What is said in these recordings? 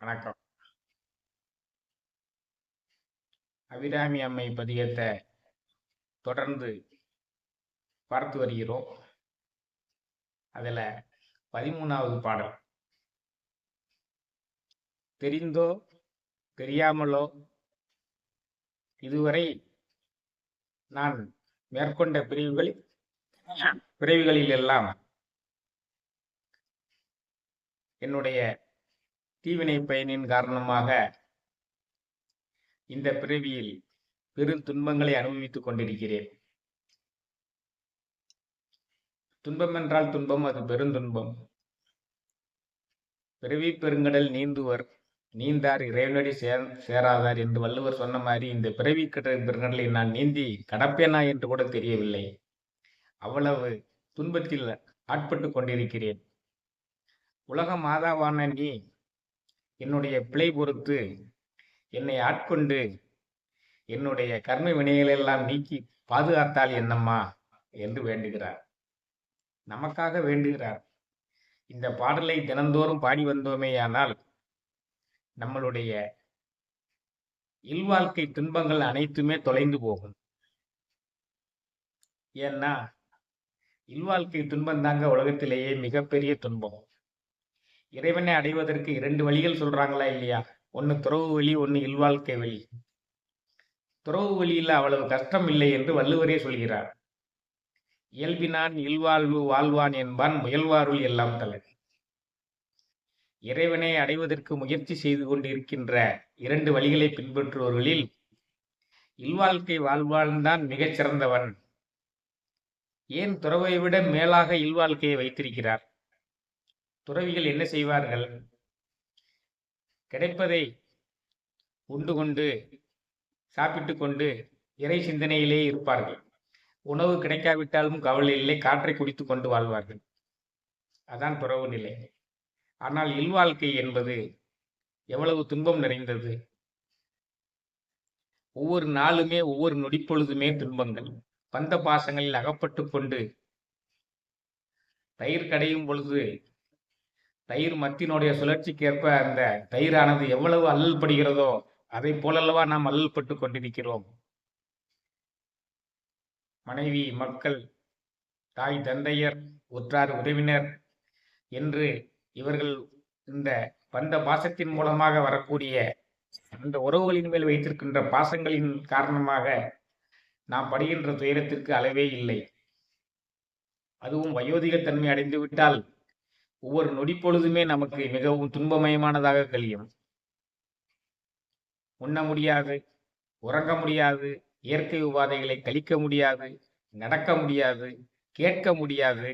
வணக்கம். அபிராமி அம்மை பதிகத்தை தொடர்ந்து பார்த்து வருகிறோம். அதில் 13வது பாடல், தெரிந்தோ தெரியாமலோ இதுவரை நான் மேற்கொண்ட பிறவிகளில் எல்லாம் என்னுடைய தீவினை பயனின் காரணமாக இந்த பிறவியில் பெரும் துன்பங்களை அனுபவித்துக் கொண்டிருக்கிறேன். துன்பம் என்றால் துன்பம், அது பெருந்துன்பம். பிறவி பெருங்கடல் நீந்துவர் நீந்தார் இறைவனடி சேராதார் என்று வள்ளுவர் சொன்ன மாதிரி இந்த பிறவி பெருங்கடலை நான் நீந்தி கடப்பேனா என்று கூட தெரியவில்லை. அவ்வளவு துன்பத்தில் ஆட்பட்டு கொண்டிருக்கிறேன். உலக மாதாவான நீ என்னுடைய பிழை பொறுத்து என்னை ஆட்கொண்டு என்னுடைய கர்ம வினைகளெல்லாம் நீக்கி பாதுகாத்தால் என்னம்மா என்று வேண்டுகிறார். நமக்காக வேண்டுகிறார். இந்த பாடலை தினந்தோறும் பாடி வந்தோமேயானால் நம்மளுடைய இல்வாழ்க்கை துன்பங்கள் அனைத்துமே தொலைந்து போகும். ஏன்னா இல்வாழ்க்கை துன்பம் தாங்க உலகத்திலேயே மிகப்பெரிய துன்பம். இறைவனை அடைவதற்கு 2 வழிகள் சொல்றாங்களா இல்லையா? ஒன்று துறவு வழி, ஒன்று இல்வாழ்க்கை வழி. துறவு வழியில் அவ்வளவு கஷ்டம் இல்லை என்று வள்ளுவரே சொல்கிறார். இயல்பினான் இல்வாழ்வு வாழ்வான் என்பான் முயல்வாருள் எல்லாம் தலை. இறைவனை அடைவதற்கு முயற்சி செய்து கொண்டிருக்கின்ற 2 வழிகளை பின்பற்றுபவர்களில் இல்வாழ்க்கை வாழ்வான்தான் மிகச் சிறந்தவன். ஏன் துறவை விட மேலாக இல்வாழ்க்கையை வைத்திருக்கிறார்? துறவிகள் என்ன செய்வார்கள்? கிடைப்பதை உண்டு கொண்டு சாப்பிட்டு கொண்டு இறை சிந்தனையிலே இருப்பார்கள். உணவு கிடைக்காவிட்டாலும் கவலை இல்லை, காற்றை குடித்து கொண்டு வாழ்வார்கள். அதான் துறவு நிலை. ஆனால் இல்வாழ்க்கை என்பது எவ்வளவு துன்பம் நிறைந்தது! ஒவ்வொரு நாளுமே ஒவ்வொரு நொடிப்பொழுதுமே துன்பங்கள். பந்த பாசங்களில் அகப்பட்டு கொண்டு தயிர் கடையும் பொழுது தயிர் மத்தினுடைய சுழற்சிக்கேற்ப அந்த தயிரானது எவ்வளவு அல்லல் படுகிறதோ அதை போலல்லவா நாம் அல்லல் பட்டு கொண்டிருக்கிறோம். மனைவி, மக்கள், தாய், தந்தையர், உற்றார், உறவினர் என்று இவர்கள் இந்த பந்த பாசத்தின் மூலமாக வரக்கூடிய அந்த உறவுகளின் மேல் வைத்திருக்கின்ற பாசங்களின் காரணமாக நாம் படுகின்ற துயரத்திற்கு அளவே இல்லை. அதுவும் வயோதிகத்தன்மை அடைந்து விட்டால் ஒவ்வொரு நொடிப்பொழுதுமே நமக்கு மிகவும் துன்பமயமானதாக கழியும். உண்ண முடியாது, உறங்க முடியாது, இயற்கை உபாதைகளை கழிக்க முடியாது, நடக்க முடியாது, கேட்க முடியாது.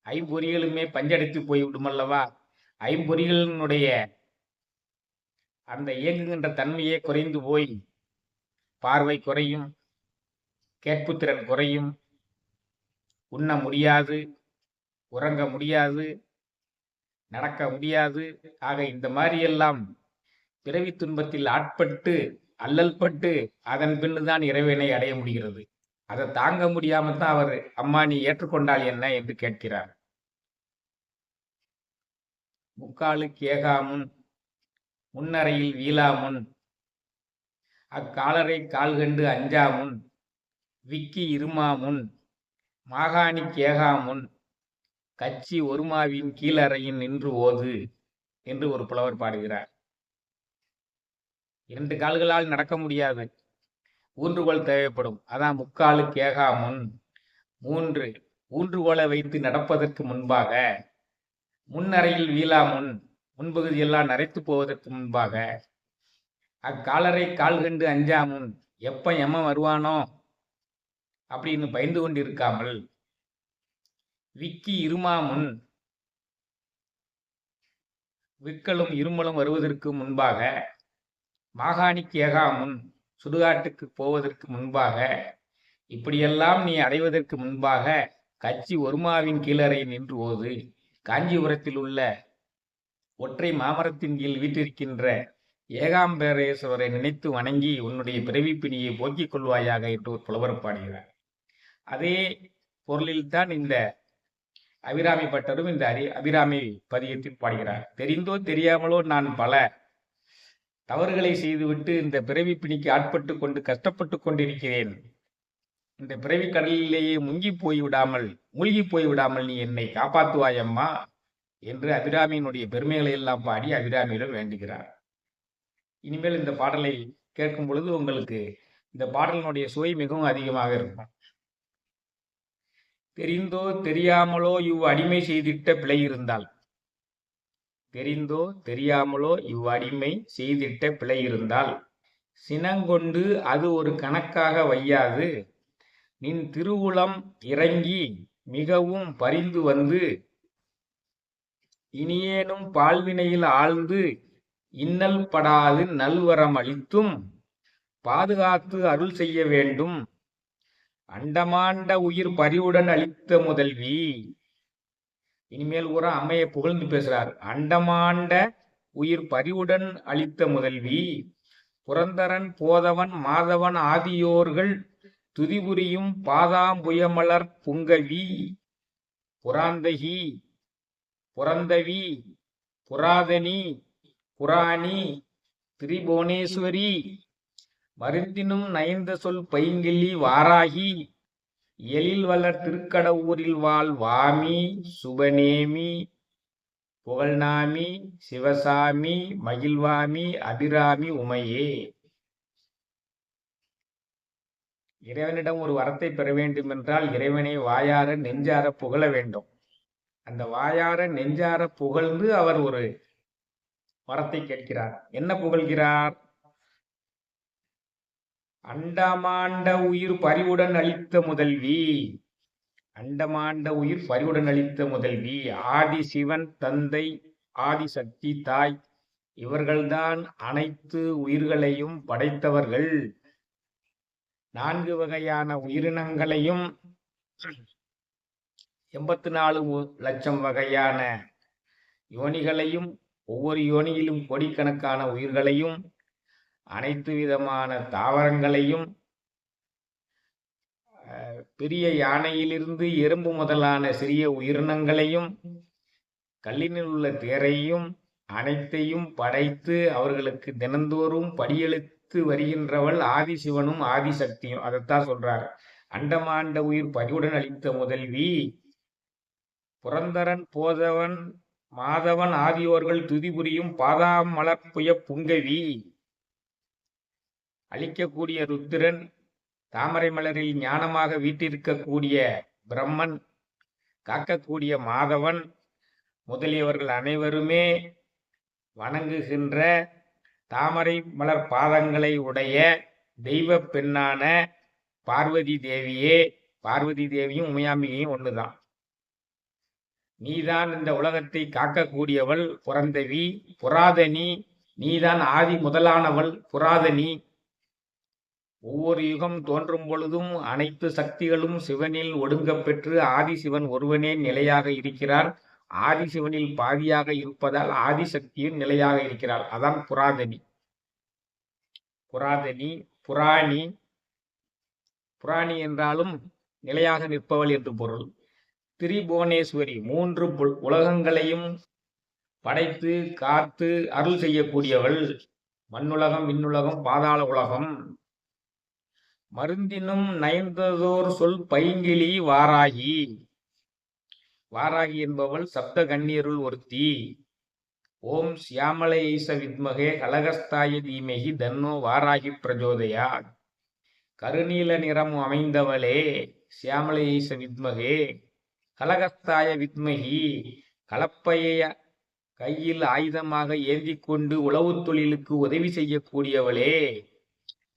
ஐம்பொறிகளுமே பஞ்சடைத்து போய்விடுமல்லவா? ஐம்பொறிகளினுடைய அந்த இயங்குகின்ற தன்மையே குறைந்து போய் பார்வை குறையும், கேட்புத்திறன் குறையும், உண்ண முடியாது, உறங்க முடியாது, நடக்க முடியாது. ஆக இந்த மாதிரியெல்லாம் பிறவி துன்பத்தில் ஆட்பட்டு அல்லல் பட்டு அதன் பின்னுதான் இறைவனை அடைய முடிகிறது. அதை தாங்க முடியாமல் தான் அவர் அம்மா நீ ஏற்றுக்கொண்டால் என்ன என்று கேட்கிறார். முக்காலுக்கு ஏகாமுன் முன்னறையில் வீழாமுன் அக்காலரை கால்கண்டு அஞ்சாமுன் விக்கி இருமாமுன் மாகாணிக்கு ஏகாமுன் கச்சி ஒருமாவின் கீழறையின் நின்று ஓது என்று ஒரு புலவர் பாடுகிறார். 2 கால்களால் நடக்க முடியாது, ஊன்றுகோல் தேவைப்படும். அதான் முக்காலுக்கு ஏகாமுன். 3 ஊன்றுகோலை வைத்து நடப்பதற்கு முன்பாக, முன்னறையில் வீழாமுன் முன்பகுதியெல்லாம் நரைத்து போவதற்கு முன்பாக, அக்காலரை கால் கண்டு அஞ்சாமுன் எப்ப எமன் வருவானோ அப்படின்னு பயந்து கொண்டு இருக்காமல், விக்கி இருமாமுன் விக்கலும் இருமலும் வருவதற்கு முன்பாக, மாகாணிக்கு ஏகாமுன் சுடுகாட்டுக்கு போவதற்கு முன்பாக, இப்படியெல்லாம் நீ அடைவதற்கு முன்பாக கச்சி ஒருமாவின் கீழறை நின்று ஓது. காஞ்சிபுரத்தில் உள்ள ஒற்றை மாமரத்தின் கீழ் வீட்டிருக்கின்ற ஏகாம்பரேஸ்வரரை நினைத்து வணங்கி உன்னுடைய பிறவிப்பிணியை போக்கிக் கொள்வாயாக என்று ஒரு புலவர் பாடுகிறார். அதே பொருளில்தான் இந்த அபிராமி பட்டரும் இந்த அபிராமி பதிகத்தில் பாடுகிறார். தெரிந்தோ தெரியாமலோ நான் பல தவறுகளை செய்துவிட்டு இந்த பிறவி பிணிக்கு ஆட்பட்டு கொண்டு கஷ்டப்பட்டு கொண்டிருக்கிறேன். இந்த பிறவி கடலிலேயே மூழ்கி போய்விடாமல் நீ என்னை காப்பாற்றுவாயம்மா என்று அபிராமியினுடைய பெருமைகளை எல்லாம் பாடி அபிராமியிடம் வேண்டுகிறார். இனிமேல் இந்த பாடலை கேட்கும் பொழுது உங்களுக்கு இந்த பாடலினுடைய சுவை மிகவும் அதிகமாக இருக்கும். தெரிந்தோ தெரியாமலோ அடிமை செய்திட்ட பிழை இருந்தால், தெரிந்தோ தெரியாமலோ அடிமை செய்திட்ட பிழை இருந்தால், சினங்கொண்டு அது ஒரு கணக்காக வையாது, நின் திருவுளம் இறங்கி மிகவும் பரிந்து வந்து, இனியேனும் பால்வினையில் ஆழ்ந்து இன்னல் படாது நல்வரம் அளித்தும் பாதுகாத்து அருள் செய்ய வேண்டும். அண்டமாண்ட உயிர் பரிவுடன் அளித்த முதல்வி. இனிமேல் கூட அம்மையை புகழ்ந்து பேசுறார். அண்டமாண்ட உயிர் பரிவுடன் அளித்த முதல்வி, புரந்தரன் போதவன் மாதவன் ஆதியோர்கள் துதிபுரியும் பாதாம்புயமலர் புங்கவி, புராந்தகி புரந்தவி புராதனி புராணி திரிபுவனேஸ்வரி, மருந்தினும் நயந்த சொல் பைங்கிள்ளி வாராகி, எழில் வளர் திருக்கடவுரில் வாழ் வாமி சுபநேமி புகழ்நாமி சிவசாமி மகிழ்வாமி அபிராமி உமையே. இறைவனிடம் ஒரு வரத்தை பெற வேண்டும் என்றால் இறைவனை வாயார நெஞ்சார புகழ வேண்டும். அந்த வாயார நெஞ்சார புகழ்ந்து அவர் ஒரு வரத்தை கேட்கிறார். என்ன புகழ்கிறார்? அண்டமாண்ட உயிர் பரிவுடன் அளித்த முதல்வி. அண்டமாண்ட உயிர் பரிவுடன் அளித்த முதல்வி, ஆதி சிவன் தந்தை, ஆதிசக்தி தாய், இவர்கள்தான் அனைத்து உயிர்களையும் படைத்தவர்கள். 4 வகையான உயிரினங்களையும் 84 லட்சம் வகையான யோனிகளையும், ஒவ்வொரு யோனியிலும் கோடிக்கணக்கான உயிர்களையும், அனைத்து விதமான தாவரங்களையும், பெரிய யானையிலிருந்து எறும்பு முதலான சிறிய உயிரினங்களையும், கல்லினில் உள்ள தேரையும் அனைத்தையும் படைத்து அவர்களுக்கு தினந்தோறும் படியெழுத்து வருகின்றவள் ஆதிசிவனும் ஆதிசக்தியும். அதைத்தான் சொல்றார். அண்டமாண்ட உயிர் பரிவுடன் அளித்த முதல்வி, புரந்தரன் போதவன் மாதவன் ஆதியோர்கள் துதிபுரியும் பாதாமலர்புய புங்கவி, அளிக்கக்கூடிய ருத்திரன், தாமரை மலரில் ஞானமாக வீட்டிருக்கக்கூடிய பிரம்மன், காக்கக்கூடிய மாதவன் முதலியவர்கள் அனைவருமே வணங்குகின்ற தாமரை மலர் பாதங்களை உடைய தெய்வ பெண்ணான பார்வதி தேவியே. பார்வதி தேவியும் உமையாம்பிகையும் ஒண்ணுதான். நீதான் இந்த உலகத்தை காக்கக்கூடியவள் புரந்தவி, புராதனி. நீதான் ஆதி முதலானவள் புராதனி. ஒவ்வொரு யுகம் தோன்றும் பொழுதும் அனைத்து சக்திகளும் சிவனில் ஒடுங்கப் பெற்று ஆதிசிவன் ஒருவனே நிலையாக இருக்கிறார். ஆதிசிவனில் பாதியாக இருப்பதால் ஆதிசக்தியும் நிலையாக இருக்கிறார். அதான் புராதனி. புராதனி புராணி. புராணி என்றாலும் நிலையாக நிற்பவள் என்று பொருள். திரிபுவனேஸ்வரி, 3 உலகங்களையும் படைத்து காத்து அருள் செய்யக்கூடியவள். மண்ணுலகம், விண்ணுலகம், பாதாள உலகம். மருந்தினும் நயந்ததோர் சொல் பைங்கிளி வாராகி. வாராகி என்பவள் சப்த கண்ணியருள் ஒருத்தி. ஓம் சியாமலை ஈச வித்மகே கலகஸ்தாய தீமகி தன்னோ வாராகி பிரஜோதயா. கருநீல நிறம் அமைந்தவளே சியாமலை ஈச வித்மகே கலகஸ்தாய வித்மகி. கலப்பைய கையில் ஆயுதமாக ஏந்தி கொண்டு உளவு தொழிலுக்கு உதவி செய்யக்கூடியவளே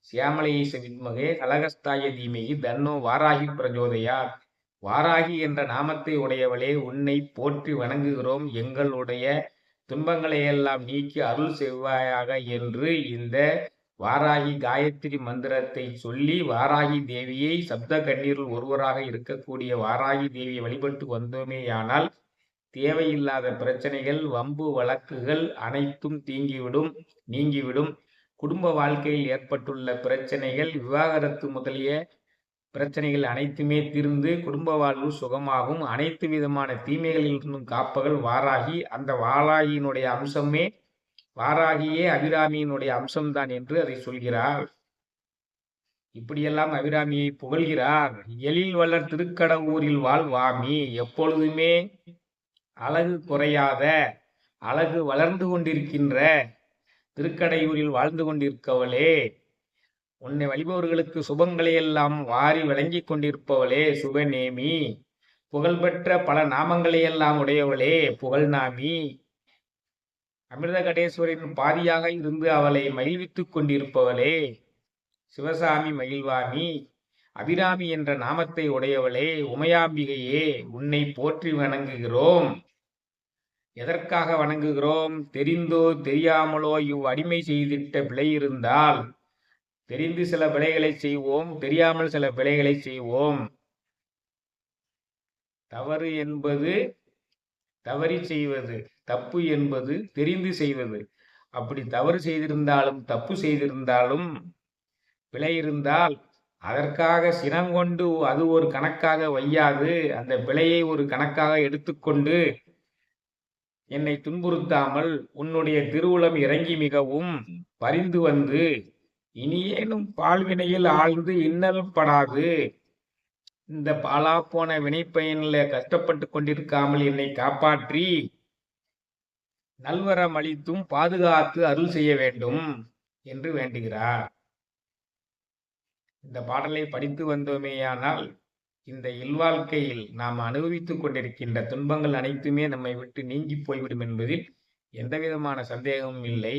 சியாமலை ஈச வித்மகே கலகஸ்தாய தீமகி தன்னோ வாராகி பிரஜோதயா. வாராகி என்ற நாமத்தை உடையவளே, உன்னை போற்றி வணங்குகிறோம். எங்களுடைய துன்பங்களை எல்லாம் நீக்கி அருள் செய்வாயாக என்று இந்த வாராகி காயத்ரி மந்திரத்தை சொல்லி வாராகி தேவியை, சப்த கண்ணீரில் ஒருவராக இருக்கக்கூடிய வாராகி தேவியை வழிபட்டு வந்தோமேயானால் தேவையில்லாத பிரச்சனைகள், வம்பு வழக்குகள் அனைத்தும் நீங்கிவிடும். குடும்ப வாழ்க்கையில் ஏற்பட்டுள்ள பிரச்சனைகள், விவாகரத்து முதலிய பிரச்சனைகள் அனைத்துமே தீர்ந்து குடும்ப வாழ்வு சுகமாகும். அனைத்து விதமான தீமைகளிலிருந்தும் காப்பவள் வாராகி. அந்த வாராகியினுடைய அம்சமே வாராகியே அபிராமியினுடைய அம்சம்தான் என்று அதை சொல்கிறார். இப்படியெல்லாம் அபிராமியை புகழ்கிறார். எழில் வளர் திருக்கடவூரில் வாழ்வாமி, எப்பொழுதுமே அழகு குறையாத, அழகு வளர்ந்து கொண்டிருக்கின்ற திருக்கடையூரில் வாழ்ந்து கொண்டிருக்கவளே, உன்னை வழிபவர்களுக்கு சுபங்களை எல்லாம் வாரி வழங்கிக் கொண்டிருப்பவளே சுபநேமி, புகழ்பெற்ற பல நாமங்களை எல்லாம் உடையவளே புகழ்நாமி, அமிர்த கடேஸ்வரின் பாதியாக இருந்து அவளை மகிழ்வித்துக் கொண்டிருப்பவளே சிவசாமி மகிழ்வாமி, அபிராமி என்ற நாமத்தை உடையவளே உமையாம்பிகையே, உன்னை போற்றி வணங்குகிறோம். எதற்காக வணங்குகிறோம்? தெரிந்தோ தெரியாமலோ அடிமை செய்திட்ட பிழை இருந்தால், தெரிந்து சில பிழைகளை செய்வோம், தெரியாமல் சில பிழைகளை செய்வோம். தவறு என்பது தவறி செய்வது, தப்பு என்பது தெரிந்து செய்வது. அப்படி தவறு செய்திருந்தாலும் தப்பு செய்திருந்தாலும் பிழை இருந்தால் அதற்காக சினங்கொண்டு அது ஒரு கணக்காக வையாது, அந்த பிழையை ஒரு கணக்காக எடுத்துக்கொண்டு என்னை துன்புறுத்தாமல் உன்னுடைய திருவுளம் இறங்கி மிகவும் பரிந்து வந்து இனியேனும் பால்வினையில் ஆழ்ந்து இன்னல் படாது, இந்த பாலா போன வினைப்பயனில் கஷ்டப்பட்டு கொண்டிருக்காமல் என்னை காப்பாற்றி நல்வரம் அளித்தும் பாதுகாத்து அருள் செய்ய வேண்டும் என்று வேண்டுகிறார். இந்த பாடலை படித்து வந்தோமேயானால் இந்த இல்வாழ்க்கையில் நாம் அனுபவித்துக் கொண்டிருக்கின்ற துன்பங்கள் அனைத்துமே நம்மை விட்டு நீங்கி போய்விடும் என்பதில் எந்தவிதமான சந்தேகமும் இல்லை.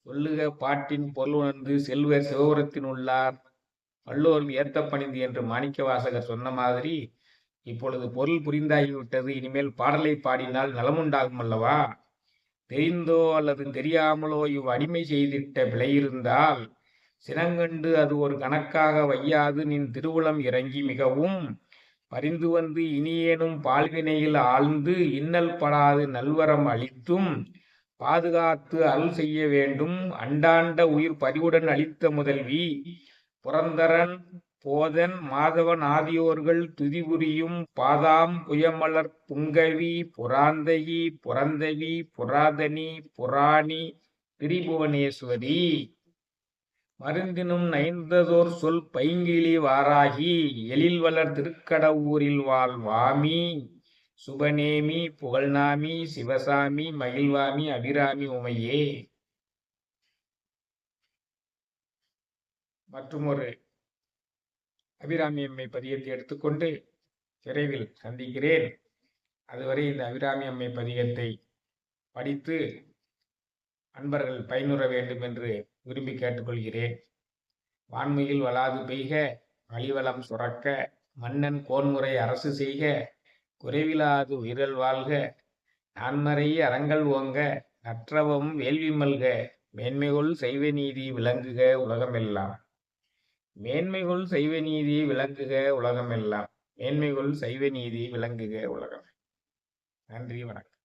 சொல்லுக பாட்டின் பொருள் உணர்ந்து செல்வர் சிவபுரத்தின் உள்ளார் வல்லோரும் ஏத்த பணிந்து என்று மாணிக்க வாசகர் சொன்ன மாதிரி இப்பொழுது பொருள் புரிந்தாகிவிட்டது. இனிமேல் பாடலை பாடினால் நலமுண்டாகும் அல்லவா? தெரிந்தோ அல்லது தெரியாமலோ அடிமை செய்திட்ட பிழை இருந்தால் சினங்கண்டு அது ஒரு கணக்காக வையாது நின் திருவுளம் இறங்கி மிகவும் பரிந்து வந்து இனியேனும் பால்வினையில் ஆழ்ந்து இன்னல் படாது நல்வரம் அளித்தும் பாதுகாத்து அருள் செய்ய வேண்டும். அண்டாண்ட உயிர் பறிவுடன் அளித்த முதல்வி புரந்தரன் போதன் மாதவன் ஆதியோர்கள் துதிபுரியும் பாதாம் புயமலர் புங்கவி புராந்தகி புரந்தவி புராதனி புராணி திரிபுவனேஸ்வரி மருந்தினும் நைந்ததோர் சொல் பைங்கிளி வாராகி எழில் வளர் திருக்கடவூரில் வாழ்வாமி சுபநேமி புகழ்நாமி சிவசாமி மகிழ்வாமி அபிராமி உமையே. மற்றும் ஒரு அபிராமி அம்மை பதிகத்தை எடுத்துக்கொண்டு விரைவில் சந்திக்கிறேன். அதுவரை இந்த அபிராமி அம்மை பதிகத்தை படித்து அன்பர்கள் பயனுற வேண்டும் என்று விரும்பி கேட்டுக்கொள்கிறேன். வான்மையில் வளாது பெய்க, வழிவளம் சுரக்க, மன்னன் கோன்முறை அரசு செய்க, குறைவிலாது உயிரல் வாழ்க, நான்மறை அறங்கள் ஓங்க, நற்றவம் வேள்வி மல்க, மேன்மைகொள் செய்வ நீதி விளங்குக உலகமெல்லாம். மேன்மைகொள் செய்வ நீதி விளங்குக உலகமெல்லாம். மேன்மைகொள் செய்வ நீதி விளங்குக உலகம். நன்றி, வணக்கம்.